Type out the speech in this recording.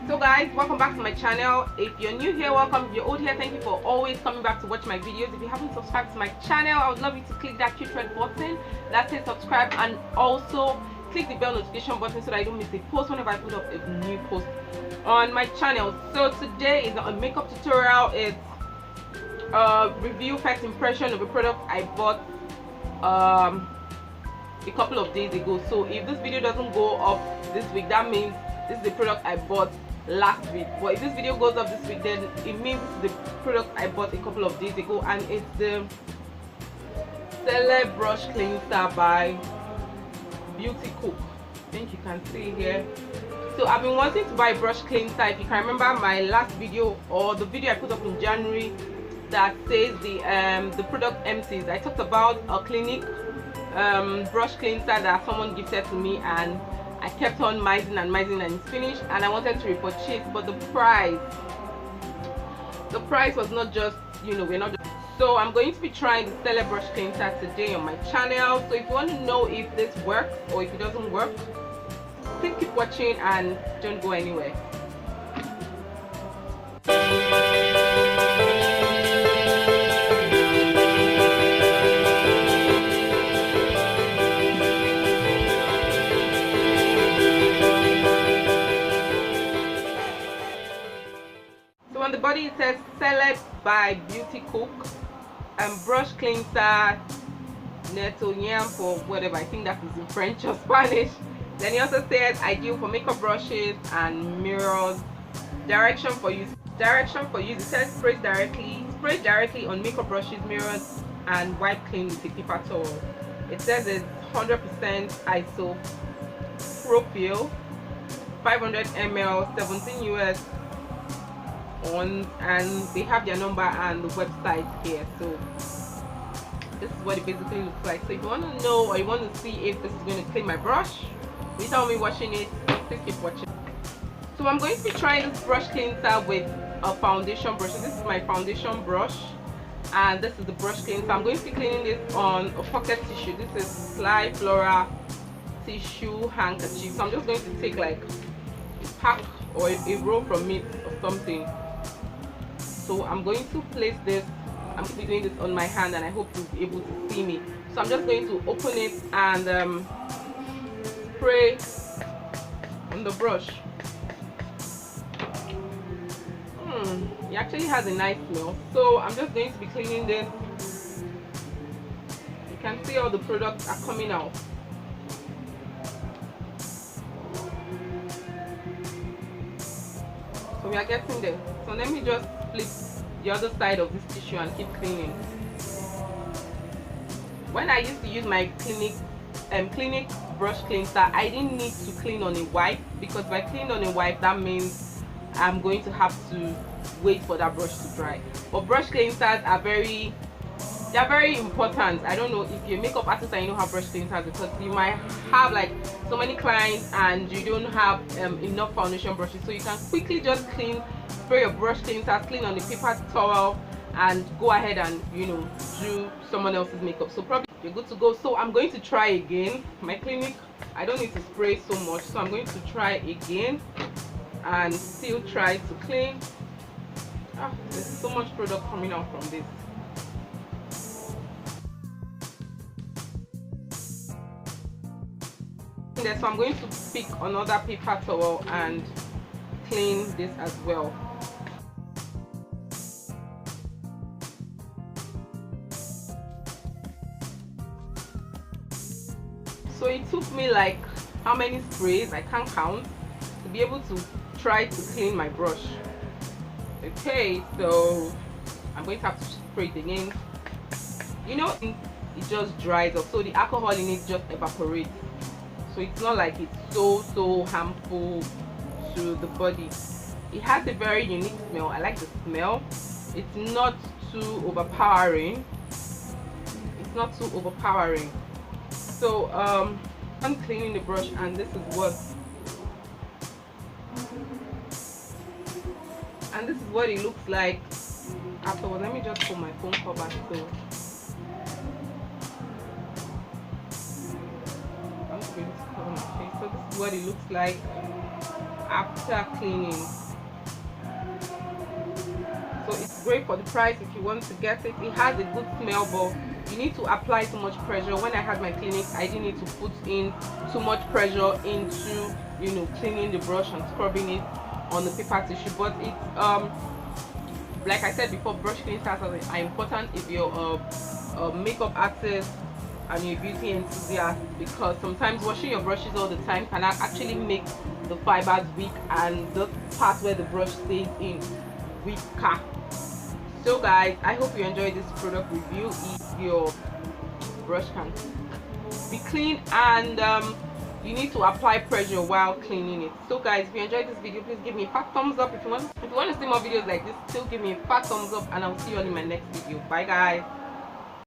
So guys, welcome back to my channel. If you're new here, welcome. If you're old here, thank you for always coming back to watch my videos. If you haven't subscribed to my channel, I would love you to click that cute red button that says subscribe, and also click the bell notification button so that you don't miss a post whenever I put up a new post on my channel. So today is a makeup tutorial. It's a review, first impression of a product I bought a couple of days ago. So if this video doesn't go up this week, that means this is the product I bought last week. But if this video goes up this week, then it means this is the product I bought a couple of days ago, and it's the Selè brush cleanser by beautycook. I think you can see here. So I've been wanting to buy a brush cleanser. If you can remember my last video, or the video I put up in January that says the product empties, I talked about a Clinique brush cleanser that someone gifted to me, and I kept on mising and it's finished, and I wanted to repurchase, but the price was not just, we're not just. So I'm going to be trying the Selè brush cleanser today on my channel. So if you want to know if this works or if it doesn't work, please keep watching and don't go anywhere. On the body it says Selè by beautycook, brush cleanser Niella'S, or whatever, I think that is in French or Spanish. Then he also says ideal for makeup brushes and mirrors. Direction for use, it says spray directly on makeup brushes, mirrors, and wipe clean with a paper towel. It says it's 100% isopropyl, 500 ml, 17 US on, and they have their number and the website here. So this is what it basically looks like. So if you want to know, or you want to see if this is going to clean my brush without me watching it, please keep watching. So I'm going to be trying this brush cleanser with a foundation brush. So this is my foundation brush, and this is the brush cleanser. I'm going to be cleaning this on a pocket tissue. This is Sly Flora tissue handkerchief. So I'm just going to take like a pack or a roll from it or something. So I'm going to place this, I'm going to be doing this on my hand, and I hope you'll be able to see me. So I'm just going to open it and spray on the brush. It actually has a nice smell. So I'm just going to be cleaning this. You can see all the products are coming out. So we are getting there. So let me just flip the other side of this tissue and keep cleaning. When I used to use my Clinique brush cleanser, I didn't need to clean on a wipe, because if I cleaned on a wipe, that means I'm going to have to wait for that brush to dry. But brush cleansers are very important. I don't know if you're a makeup artist and you don't have brush cleansers, because you might have like so many clients and you don't have enough foundation brushes. So you can quickly just spray your brush cleanser, clean on the paper towel, and go ahead and do someone else's makeup. So probably you're good to go. So I'm going to try again. My Clinique, I don't need to spray so much, so I'm going to try again and still try to clean. There's so much product coming out from this. So I'm going to pick another paper towel and clean this as well. So it took me like how many sprays, I can't count, to be able to try to clean my brush. Okay, so I'm going to have to spray it again. It just dries up, so the alcohol in it just evaporates. So it's not like it's so harmful to the body. It has a very unique smell. I like the smell. It's not too overpowering. So I'm cleaning the brush, and this is what it looks like afterwards. Let me just pull my phone cover. So I'm going to cover my face. So this is what it looks like after cleaning. So it's great for the price if you want to get it. It has a good smell, but you need to apply too much pressure. When I had my clinics, I didn't need to put in too much pressure into, you know, cleaning the brush and scrubbing it on the paper tissue. But it's like I said before, brush cleaning are important if you're a makeup artist and you're a beauty enthusiast, because sometimes washing your brushes all the time can actually make the fibers weak and the part where the brush stays in weaker. So guys, I hope you enjoyed this product review. If your brush can be clean and you need to apply pressure while cleaning it. So guys, if you enjoyed this video, please give me a fat thumbs up. If you want to see more videos like this, still give me a fat thumbs up, and I'll see you all in my next video. Bye guys.